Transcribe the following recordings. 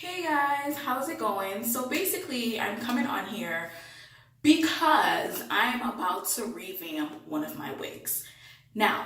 Hey guys, how's it going? So basically, I'm coming on here because I'm about to revamp one of my wigs. Now,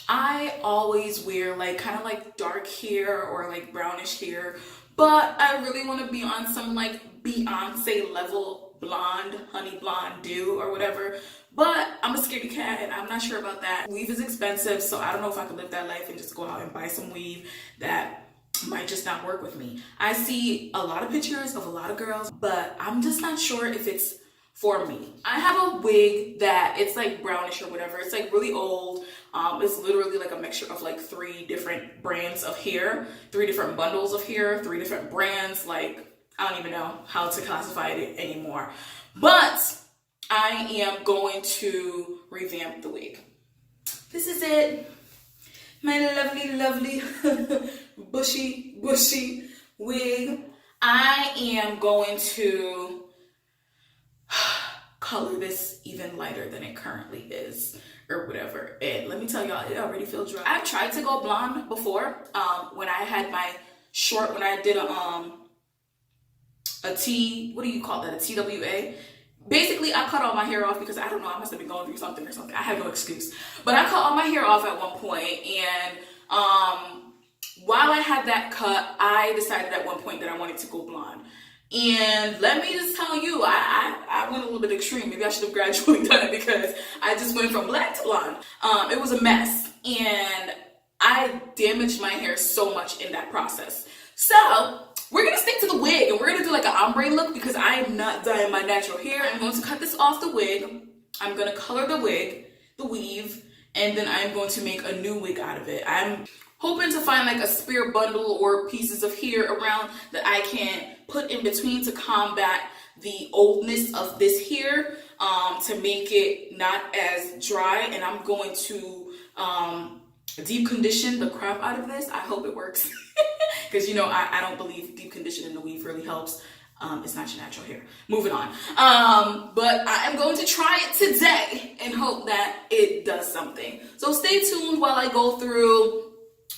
I always wear like kind of like dark hair or like brownish hair, but I really want to be on some like Beyonce level blonde, honey blonde do or whatever. But I'm a scaredy cat and I'm not sure about that. Weave is expensive, so I don't know if I could live that life and just go out and buy some weave that might just not work with me. I see a lot of pictures of a lot of girls, but I'm just not sure if it's for me. I have a wig that it's like brownish or whatever. It's like really old. It's literally like a mixture of like three different brands of hair, three different bundles of hair, three different brands. Like, I don't even know how to classify it anymore. But I am going to revamp the wig. This is it. My lovely bushy wig. I am going to color this even lighter than it currently is or whatever. And let me tell y'all, it already feels dry. I've tried to go blonde before when I had my short, when I did a T, what do you call that, a TWA? Basically, I cut all my hair off because I don't know, I must have been going through something or something. I had no excuse. But I cut all my hair off at one point, and while I had that cut, I decided at one point that I wanted to go blonde. And let me just tell you, I went a little bit extreme. Maybe I should have gradually done it because I just went from black to blonde. It was a mess, and I damaged my hair so much in that process. So we're gonna stick to the wig and we're gonna do like an ombre look because I am not dyeing my natural hair. I'm going to cut this off the wig. I'm gonna color the wig, the weave, and then I'm going to make a new wig out of it. I'm hoping to find like a spare bundle or pieces of hair around that I can put in between to combat the oldness of this hair, to make it not as dry. And I'm going to deep condition the crap out of this. I hope it works. Because, you know, I don't believe deep conditioning the weave really helps. It's not your natural hair. Moving on. But I am going to try it today and hope that it does something. So stay tuned while I go through.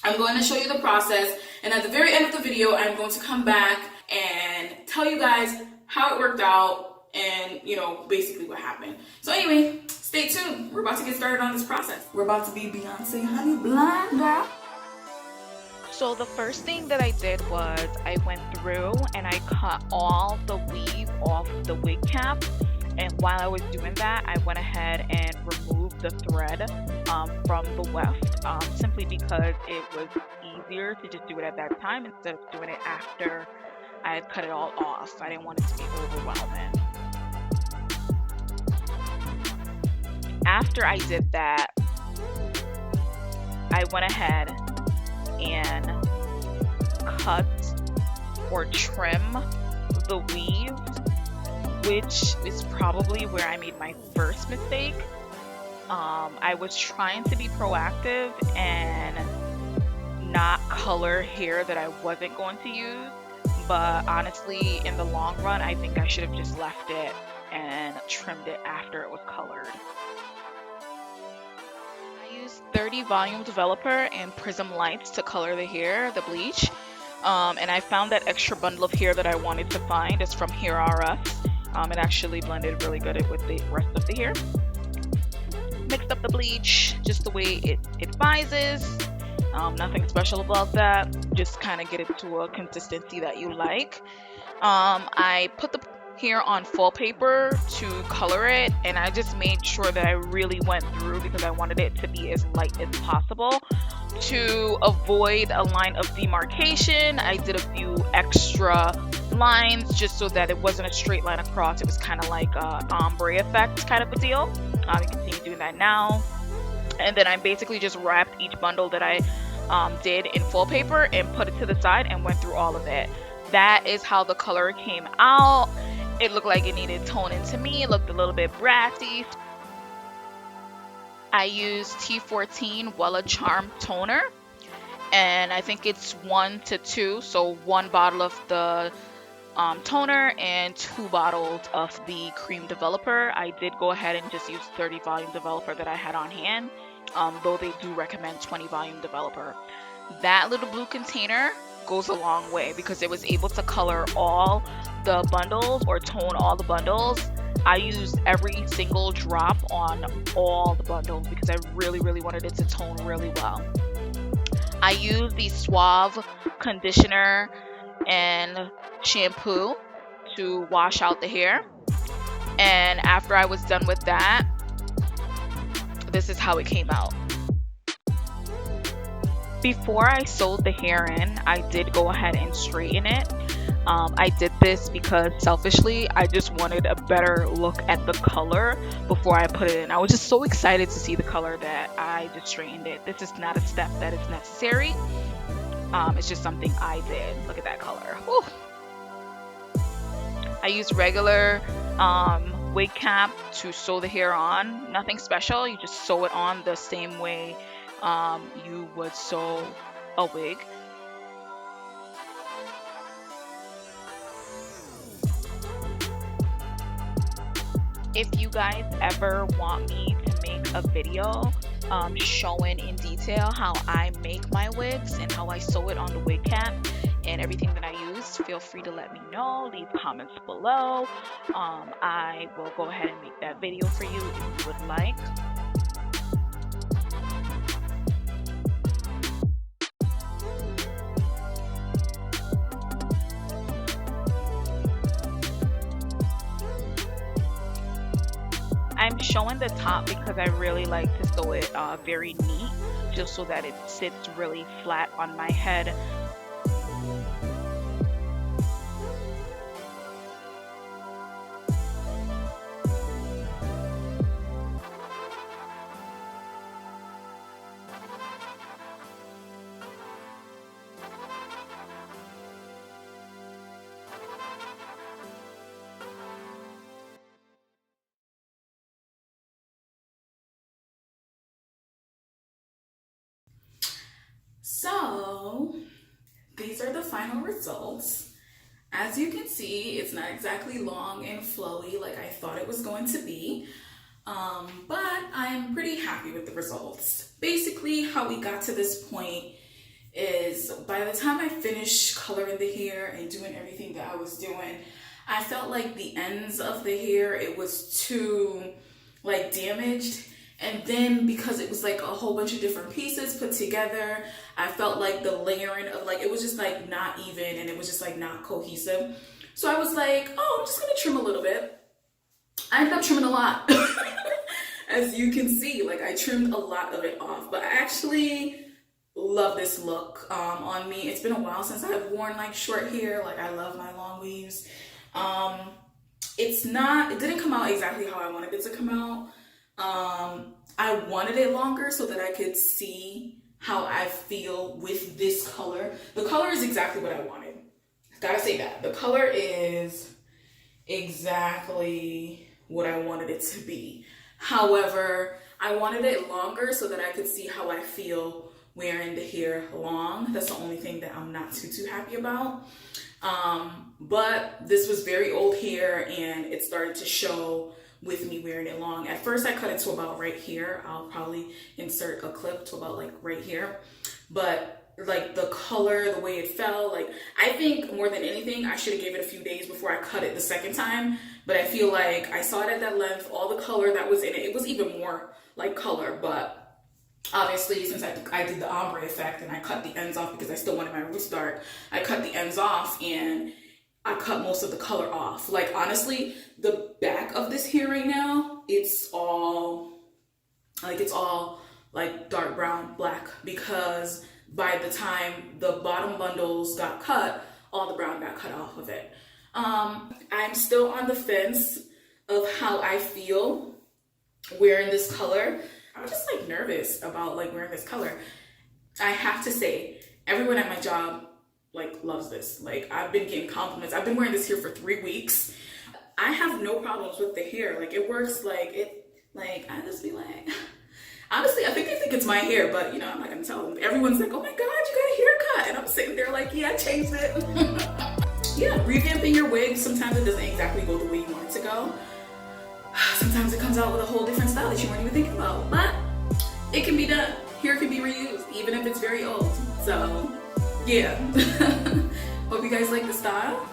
I'm going to show you the process. And at the very end of the video, I'm going to come back and tell you guys how it worked out and, you know, basically what happened. So anyway, stay tuned. We're about to get started on this process. We're about to be Beyonce honey blonde, girl. So the first thing that I did was I went through and I cut all the weave off the wig cap. And while I was doing that, I went ahead and removed the thread from the weft, simply because it was easier to just do it at that time instead of doing it after I had cut it all off. I didn't want it to be overwhelming. After I did that, I went ahead and cut or trim the weave, which is probably where I made my first mistake. I was trying to be proactive and not color hair that I wasn't going to use, but honestly, in the long run, I think I should have just left it and trimmed it after it was colored. 30 volume developer and prism lights to color the hair, the bleach, and I found that extra bundle of hair that I wanted to find. It's from Hair RS. It actually blended really good with the rest of the hair. Mixed up the bleach just the way it advises. Nothing special about that, just kind of get it to a consistency that you like. I put the hair on full paper to color it, and I just made sure that I really went through because I wanted it to be as light as possible to avoid a line of demarcation. I did a few extra lines just so that it wasn't a straight line across. It was kind of like a ombre effect kind of a deal. You continue doing that now, and then I basically just wrapped each bundle that I did in full paper and put it to the side and went through all of it. That is how the color came out. It looked like it needed toning to me. It looked a little bit brassy. I used T14 Wella Charm toner, and I think it's 1 to 2, so 1 bottle of the toner and 2 bottles of the cream developer. I did go ahead and just use 30 volume developer that I had on hand, though they do recommend 20 volume developer. That little blue container goes a long way because it was able to color all the bundles or tone all the bundles. I used every single drop on all the bundles because I really wanted it to tone really well. I used the Suave conditioner and shampoo to wash out the hair, and after I was done with that, this is how it came out. Before I sewed the hair in, I did go ahead and straighten it. I did this because selfishly, I just wanted a better look at the color before I put it in. I was just so excited to see the color that I just straightened it. This is not a step that is necessary. It's just something I did. Look at that color. Whew. I used regular wig cap to sew the hair on. Nothing special. You just sew it on the same way you would sew a wig. If you guys ever want me to make a video showing in detail how I make my wigs and how I sew it on the wig cap and everything that I use, feel free to let me know. Leave comments below. I will go ahead and make that video for you if you would like. I'm showing the top because I really like to sew it very neat, just so that it sits really flat on my head. So these are the final results. As you can see, it's not exactly long and flowy like I thought it was going to be, but I'm pretty happy with the results. Basically, how we got to this point is by the time I finished coloring the hair and doing everything that I was doing, I felt like the ends of the hair, it was too like damaged. And then because it was like a whole bunch of different pieces put together, I felt like the layering of like, it was just like not even, and it was just like not cohesive. So I was like, oh, I'm just gonna trim a little bit. I ended up trimming a lot. As you can see, like I trimmed a lot of it off, but I actually love this look on me. It's been a while since I've worn like short hair. Like I love my long weaves. It didn't come out exactly how I wanted it to come out. I wanted it longer so that I could see how I feel with this color. The color is exactly what I wanted. Gotta say that. The color is exactly what I wanted it to be. However, I wanted it longer so that I could see how I feel wearing the hair long. That's the only thing that I'm not too happy about. But this was very old hair and it started to show with me wearing it long. At first I cut it to about right here. I'll probably insert a clip to about like right here. But like the color, the way it fell, like I think more than anything, I should have gave it a few days before I cut it the second time. But I feel like I saw it at that length, all the color that was in it, it was even more like color. But obviously since I did the ombre effect and I cut the ends off because I still wanted my roots dark, I cut the ends off and I cut most of the color off. Like honestly, the back of this hair right now, it's all like dark brown, black, because by the time the bottom bundles got cut, all the brown got cut off of it. I'm still on the fence of how I feel wearing this color. I'm just like nervous about like wearing this color. I have to say, everyone at my job like loves this. Like I've been getting compliments. I've been wearing this hair for 3 weeks. I have no problems with the hair. Like it works. Like I just be like, honestly, I think they think it's my hair, but you know, I'm not gonna tell them. Everyone's like, oh my God, you got a haircut. And I'm sitting there like, yeah, I changed it. Yeah, revamping your wig, sometimes it doesn't exactly go the way you want it to go. Sometimes it comes out with a whole different style that you weren't even thinking about, but it can be done. Hair can be reused, even if it's very old. So yeah. Hope you guys like the style.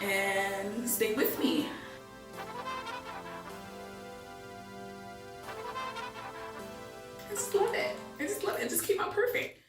And stay with me. I just love it. I just love it. It just came out perfect.